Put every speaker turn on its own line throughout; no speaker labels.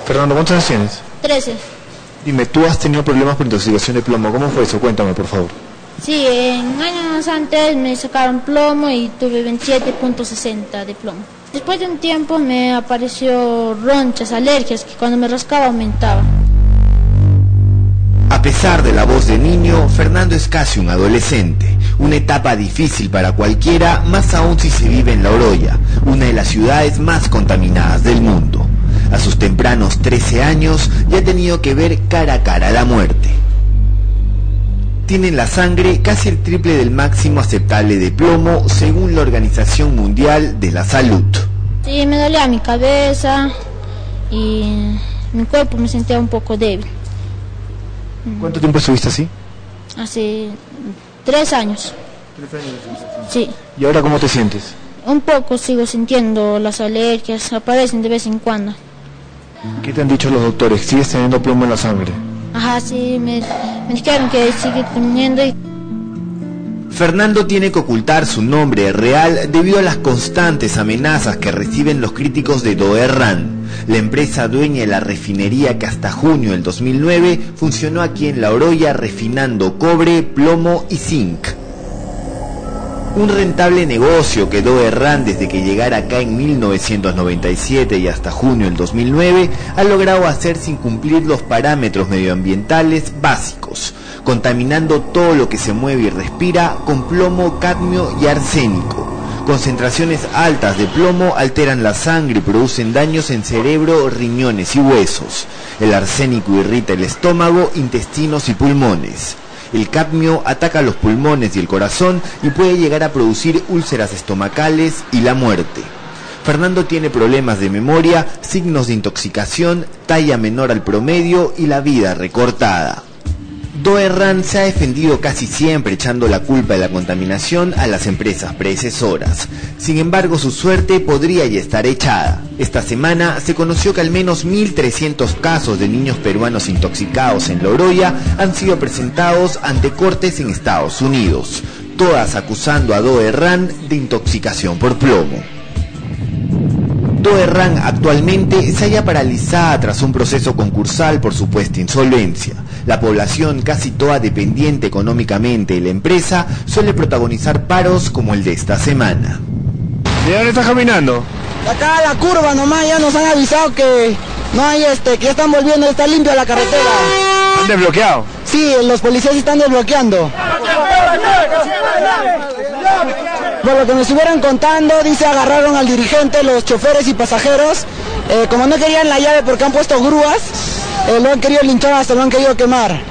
Fernando, ¿cuántos años tienes?
13.
Dime, ¿tú has tenido problemas por intoxicación de plomo? ¿Cómo fue eso? Cuéntame, por favor.
Sí, en años antes me sacaron plomo y tuve 27.60 de plomo. Después de un tiempo me apareció ronchas, alergias, que cuando me rascaba aumentaba.
A pesar de la voz de niño, Fernando es casi un adolescente. Una etapa difícil para cualquiera, más aún si se vive en La Oroya, una de las ciudades más contaminadas del mundo. A sus tempranos 13 años ya ha tenido que ver cara a cara la muerte. Tiene en la sangre casi el triple del máximo aceptable de plomo según la Organización Mundial de la Salud.
Sí, me dolía mi cabeza y mi cuerpo me sentía un poco débil.
¿Cuánto tiempo estuviste así?
Hace 3 años.
3 años estuviste así.
Sí.
¿Y ahora cómo te sientes?
Un poco sigo sintiendo las alergias, aparecen de vez en cuando.
¿Qué te han dicho los doctores? ¿Sigues teniendo plomo en la sangre?
Ajá, sí, me dijeron que sigue teniendo.
Fernando tiene que ocultar su nombre real debido a las constantes amenazas que reciben los críticos de Doerran, la empresa dueña de la refinería que hasta junio del 2009 funcionó aquí en La Oroya refinando cobre, plomo y zinc. Un rentable negocio que Doerran desde que llegara acá en 1997 y hasta junio del 2009 ha logrado hacer sin cumplir los parámetros medioambientales básicos, contaminando todo lo que se mueve y respira con plomo, cadmio y arsénico. Concentraciones altas de plomo alteran la sangre y producen daños en cerebro, riñones y huesos. El arsénico irrita el estómago, intestinos y pulmones. El cadmio ataca los pulmones y el corazón y puede llegar a producir úlceras estomacales y la muerte. Fernando tiene problemas de memoria, signos de intoxicación, talla menor al promedio y la vida recortada. Doerran se ha defendido casi siempre echando la culpa de la contaminación a las empresas predecesoras. Sin embargo, su suerte podría ya estar echada. Esta semana se conoció que al menos 1.300 casos de niños peruanos intoxicados en La Oroya han sido presentados ante cortes en Estados Unidos, todas acusando a Doerran de intoxicación por plomo. Doerran actualmente se halla paralizada tras un proceso concursal por supuesta insolvencia. La población, casi toda dependiente económicamente de la empresa, suele protagonizar paros como el de esta semana.
¿De dónde estás caminando?
Acá a la curva nomás, ya nos han avisado que no hay que ya están volviendo, está limpia la carretera.
¿Han desbloqueado?
Sí, los policías están desbloqueando. Por lo que me estuvieron contando, dice, agarraron al dirigente, los choferes y pasajeros. Como no querían la llave porque han puesto grúas, lo han querido linchar, hasta lo han querido quemar.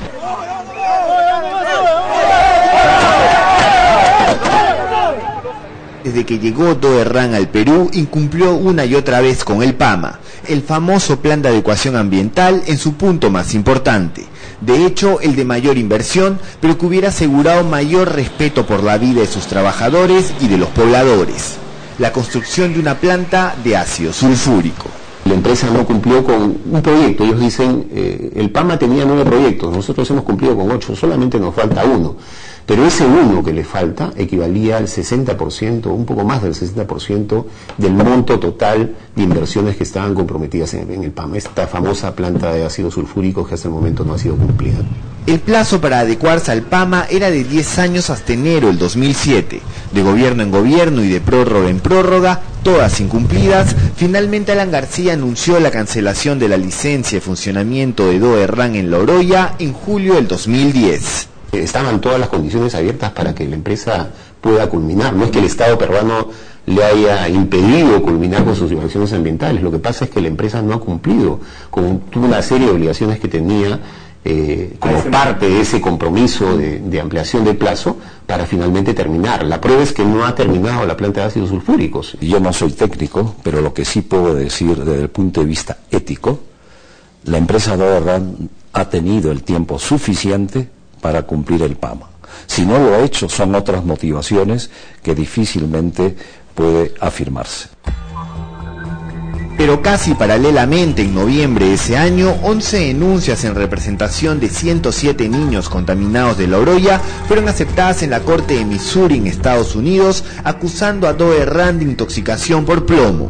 Desde que llegó Doerran al Perú, incumplió una y otra vez con el PAMA, el famoso Plan de Adecuación Ambiental en su punto más importante. De hecho, el de mayor inversión, pero que hubiera asegurado mayor respeto por la vida de sus trabajadores y de los pobladores. La construcción de una planta de ácido sulfúrico.
La empresa no cumplió con un proyecto. Ellos dicen, el PAMA tenía 9 proyectos, nosotros hemos cumplido con 8, solamente nos falta 1. Pero ese 1 que le falta equivalía al 60%, un poco más del 60% del monto total de inversiones que estaban comprometidas en el PAMA, esta famosa planta de ácido sulfúrico que hasta el momento no ha sido cumplida.
El plazo para adecuarse al PAMA era de 10 años hasta enero del 2007. De gobierno en gobierno y de prórroga en prórroga, todas incumplidas, finalmente Alan García anunció la cancelación de la licencia de funcionamiento de Doerran en La Oroya en julio del 2010.
Estaban todas las condiciones abiertas para que la empresa pueda culminar. No es que el Estado peruano le haya impedido culminar con sus inversiones ambientales. Lo que pasa es que la empresa no ha cumplido con una serie de obligaciones que tenía como parte de ese compromiso de ampliación de plazo para finalmente terminar. La prueba es que no ha terminado la planta de ácidos sulfúricos.
Yo no soy técnico, pero lo que sí puedo decir desde el punto de vista ético, la empresa Doerran ha tenido el tiempo suficiente para cumplir el PAMA. Si no lo ha hecho, son otras motivaciones que difícilmente puede afirmarse.
Pero casi paralelamente, en noviembre de ese año, 11 denuncias en representación de 107 niños contaminados de La Oroya fueron aceptadas en la Corte de Missouri en Estados Unidos, acusando a Doerran de intoxicación por plomo.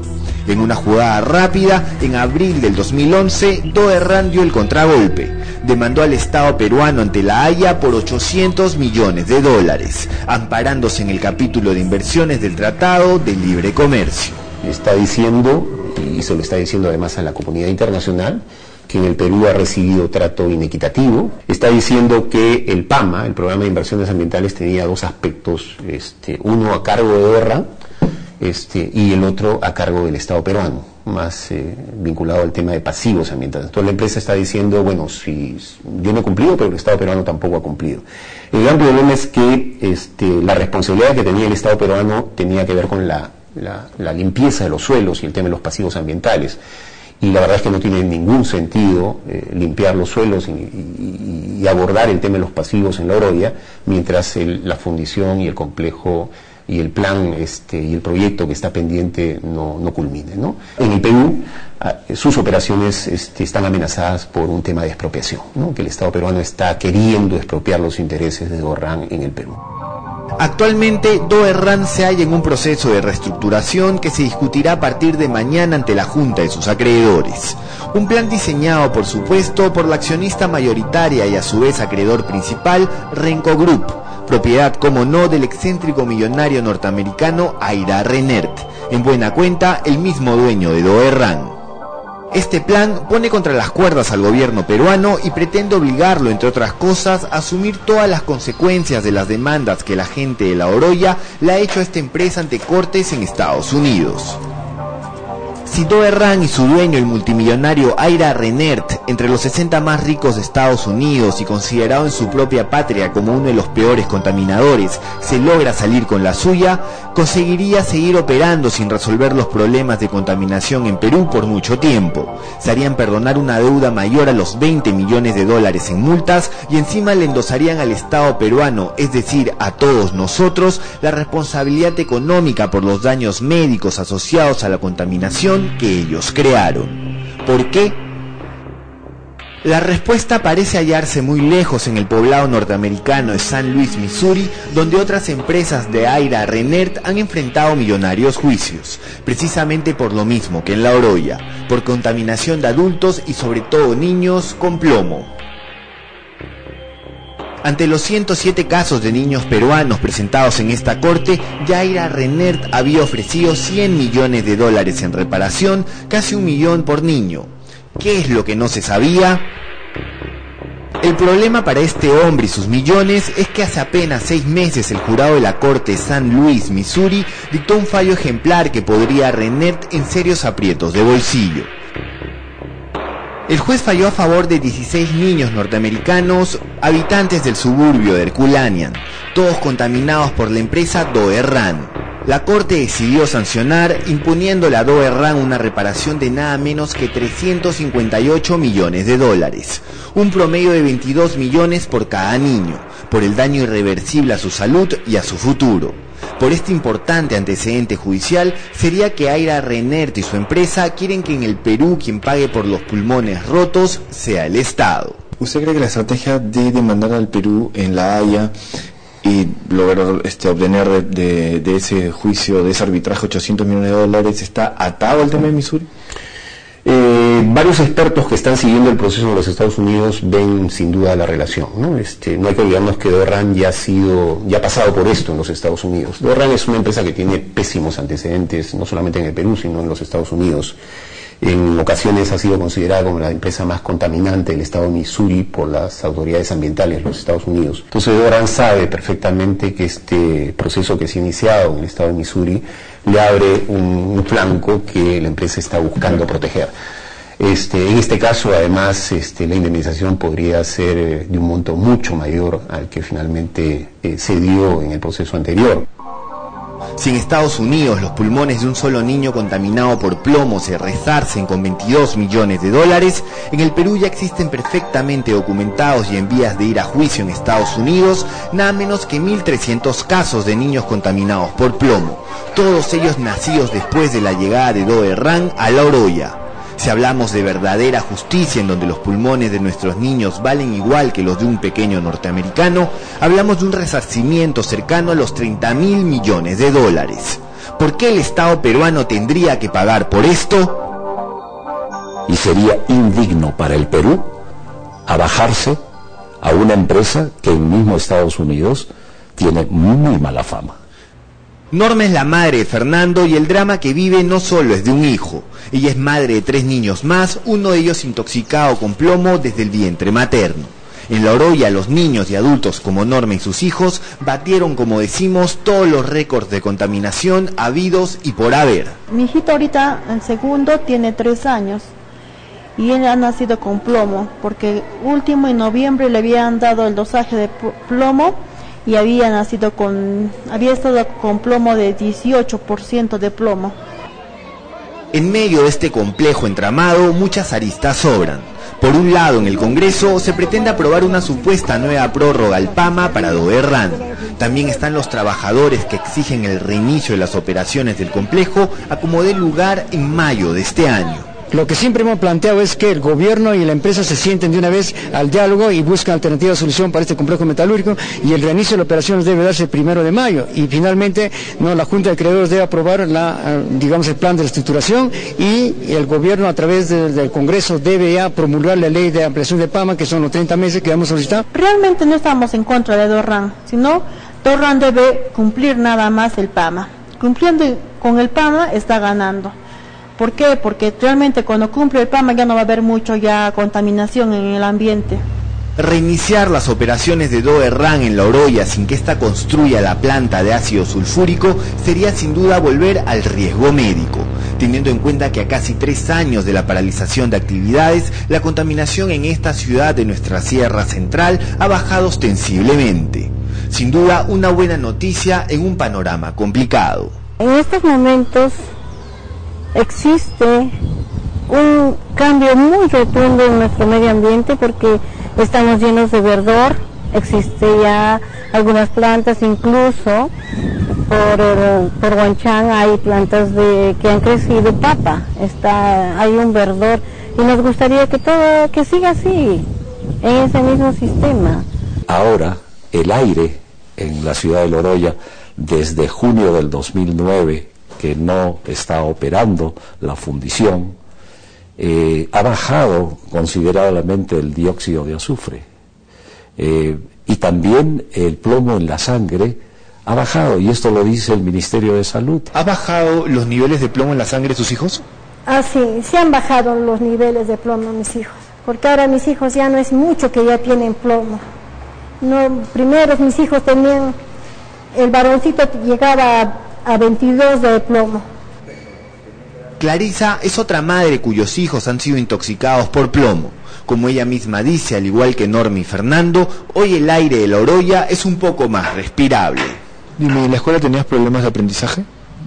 En una jugada rápida, en abril del 2011, Do Herrán dio el contragolpe. Demandó al Estado peruano ante la Haya por $800 millones, amparándose en el capítulo de inversiones del Tratado de Libre Comercio.
Está diciendo, y se lo está diciendo además a la comunidad internacional, que en el Perú ha recibido trato inequitativo. Está diciendo que el PAMA, el Programa de Inversiones Ambientales, tenía dos aspectos, uno a cargo de Do Herrán, y el otro a cargo del Estado peruano, más vinculado al tema de pasivos ambientales. Entonces la empresa está diciendo, bueno, si yo no he cumplido, pero el Estado peruano tampoco ha cumplido. El gran problema es que la responsabilidad que tenía el Estado peruano tenía que ver con la limpieza de los suelos y el tema de los pasivos ambientales. Y la verdad es que no tiene ningún sentido limpiar los suelos y abordar el tema de los pasivos en La Oroya, mientras la fundición y el complejo y el plan y el proyecto que está pendiente no culmine, ¿no? En el Perú, sus operaciones están amenazadas por un tema de expropiación, ¿no? Que el Estado peruano está queriendo expropiar los intereses de Do Herrán en el Perú.
Actualmente, Do Herrán se halla en un proceso de reestructuración que se discutirá a partir de mañana ante la Junta de sus acreedores. Un plan diseñado, por supuesto, por la accionista mayoritaria y a su vez acreedor principal, Renco Group, propiedad, como no, del excéntrico millonario norteamericano Ira Renert, en buena cuenta el mismo dueño de Do Herrán. Este plan pone contra las cuerdas al gobierno peruano y pretende obligarlo, entre otras cosas, a asumir todas las consecuencias de las demandas que la gente de La Oroya le ha hecho a esta empresa ante cortes en Estados Unidos. Si Do Herrán y su dueño, el multimillonario Ira Renert, entre los 60 más ricos de Estados Unidos y considerado en su propia patria como uno de los peores contaminadores, se logra salir con la suya, conseguiría seguir operando sin resolver los problemas de contaminación en Perú por mucho tiempo. Se harían perdonar una deuda mayor a los $20 millones en multas y encima le endosarían al Estado peruano, es decir, a todos nosotros, la responsabilidad económica por los daños médicos asociados a la contaminación que ellos crearon. ¿Por qué? La respuesta parece hallarse muy lejos en el poblado norteamericano de San Luis, Missouri, donde otras empresas de Ira Renert han enfrentado millonarios juicios, precisamente por lo mismo que en La Oroya, por contaminación de adultos y sobre todo niños con plomo. Ante los 107 casos de niños peruanos presentados en esta corte, ya Ira Renert había ofrecido $100 millones en reparación, casi 1 millón por niño. ¿Qué es lo que no se sabía? El problema para este hombre y sus millones es que hace apenas 6 meses el jurado de la Corte de San Luis, Missouri, dictó un fallo ejemplar que podría a Renert en serios aprietos de bolsillo. El juez falló a favor de 16 niños norteamericanos, habitantes del suburbio de Herculaneum, todos contaminados por la empresa Do Herrán. La Corte decidió sancionar, imponiéndole a Do Herrán una reparación de nada menos que $358 millones, un promedio de 22 millones por cada niño, por el daño irreversible a su salud y a su futuro. Por este importante antecedente judicial, sería que Ira Renert y su empresa quieren que en el Perú quien pague por los pulmones rotos sea el Estado.
¿Usted cree que la estrategia de demandar al Perú en La Haya y lograr obtener de ese juicio, de ese arbitraje, $800 millones, está atado al tema de Missouri?
Varios expertos que están siguiendo el proceso en los Estados Unidos ven sin duda la relación, ¿no? No hay que olvidarnos que Do Herrán ya ha pasado por esto en los Estados Unidos. Do Herrán es una empresa que tiene pésimos antecedentes, no solamente en el Perú, sino en los Estados Unidos. En ocasiones ha sido considerada como la empresa más contaminante del estado de Missouri por las autoridades ambientales de los Estados Unidos. Entonces Do Herrán sabe perfectamente que este proceso que se ha iniciado en el estado de Missouri le abre un flanco que la empresa está buscando proteger. En este caso, además, la indemnización podría ser de un monto mucho mayor al que finalmente se dio en el proceso anterior.
Si en Estados Unidos los pulmones de un solo niño contaminado por plomo se resarcen con $22 millones, en el Perú ya existen perfectamente documentados y en vías de ir a juicio en Estados Unidos nada menos que 1.300 casos de niños contaminados por plomo, todos ellos nacidos después de la llegada de Do Herrán a La Oroya. Si hablamos de verdadera justicia en donde los pulmones de nuestros niños valen igual que los de un pequeño norteamericano, hablamos de un resarcimiento cercano a los $30.000 millones. ¿Por qué el Estado peruano tendría que pagar por esto?
Y sería indigno para el Perú abajarse a una empresa que en mismo Estados Unidos tiene muy mala fama.
Norma es la madre de Fernando y el drama que vive no solo es de un hijo. Ella es madre de 3 niños más, uno de ellos intoxicado con plomo desde el vientre materno. En La Oroya, los niños y adultos como Norma y sus hijos batieron, como decimos, todos los récords de contaminación habidos y por haber.
Mi hijito ahorita, el segundo, tiene 3 años y él ha nacido con plomo, porque último en noviembre le habían dado el dosaje de plomo y había estado con plomo de 18% de plomo.
En medio de este complejo entramado, muchas aristas sobran. Por un lado, en el Congreso se pretende aprobar una supuesta nueva prórroga al PAMA para Doerran. También están los trabajadores que exigen el reinicio de las operaciones del complejo a como dé lugar en mayo de este año.
Lo que siempre hemos planteado es que el gobierno y la empresa se sienten de una vez al diálogo y buscan alternativa de solución para este complejo metalúrgico, y el reinicio de las operaciones debe darse el 1 de mayo. Y finalmente, la Junta de Acreedores debe aprobar el plan de reestructuración, y el gobierno a través del Congreso debe ya promulgar la ley de ampliación de PAMA, que son los 30 meses que hemos solicitado.
Realmente no estamos en contra de Doerran, sino Doerran debe cumplir nada más el PAMA. Cumpliendo con el PAMA está ganando. ¿Por qué? Porque realmente cuando cumple el PAMA ya no va a haber mucho contaminación en el ambiente.
Reiniciar las operaciones de Doerran en La Oroya sin que ésta construya la planta de ácido sulfúrico sería sin duda volver al riesgo médico, teniendo en cuenta que a casi 3 años de la paralización de actividades, la contaminación en esta ciudad de nuestra Sierra Central ha bajado ostensiblemente. Sin duda, una buena noticia en un panorama complicado.
En estos momentos existe un cambio muy rotundo en nuestro medio ambiente, porque estamos llenos de verdor, existe ya algunas plantas, incluso por Huanchán hay plantas que han crecido papa, hay un verdor, y nos gustaría que siga así, en ese mismo sistema.
Ahora, el aire en la ciudad de La Oroya, desde junio del 2009, que no está operando la fundición, ha bajado considerablemente el dióxido de azufre, y también el plomo en la sangre ha bajado, y esto lo dice el Ministerio de Salud.
¿Ha bajado los niveles de plomo en la sangre de sus hijos?
Sí han bajado los niveles de plomo en mis hijos, porque ahora mis hijos ya no es mucho que ya tienen plomo. Primero mis hijos tenían, el varoncito llegaba a 22 de plomo.
Clarisa es otra madre cuyos hijos han sido intoxicados por plomo. Como ella misma dice, al igual que Norma y Fernando, hoy el aire de La Oroya es un poco más respirable.
Dime, ¿en la escuela tenías problemas de aprendizaje?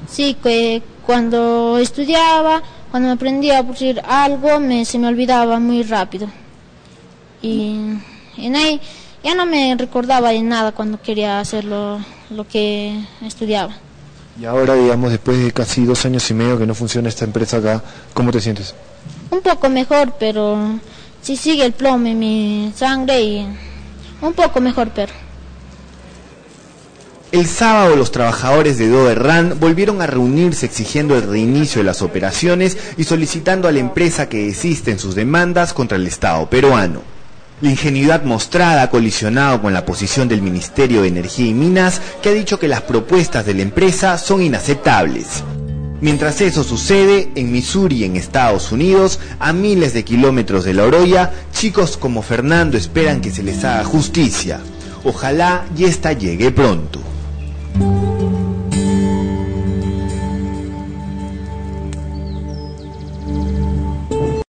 Sí, que cuando estudiaba, cuando me aprendía a decir algo, se me olvidaba muy rápido. Y ahí ya no me recordaba de nada cuando quería hacer lo que estudiaba.
Y ahora, digamos, después de casi 2 años y medio que no funciona esta empresa acá, ¿cómo te sientes?
Un poco mejor, pero sí sigue el plomo en mi sangre y un poco mejor, pero...
El sábado los trabajadores de Doerran volvieron a reunirse exigiendo el reinicio de las operaciones y solicitando a la empresa que desista en sus demandas contra el Estado peruano. La ingenuidad mostrada ha colisionado con la posición del Ministerio de Energía y Minas, que ha dicho que las propuestas de la empresa son inaceptables. Mientras eso sucede, en Missouri, en Estados Unidos, a miles de kilómetros de La Oroya, chicos como Fernando esperan que se les haga justicia. Ojalá y esta llegue pronto.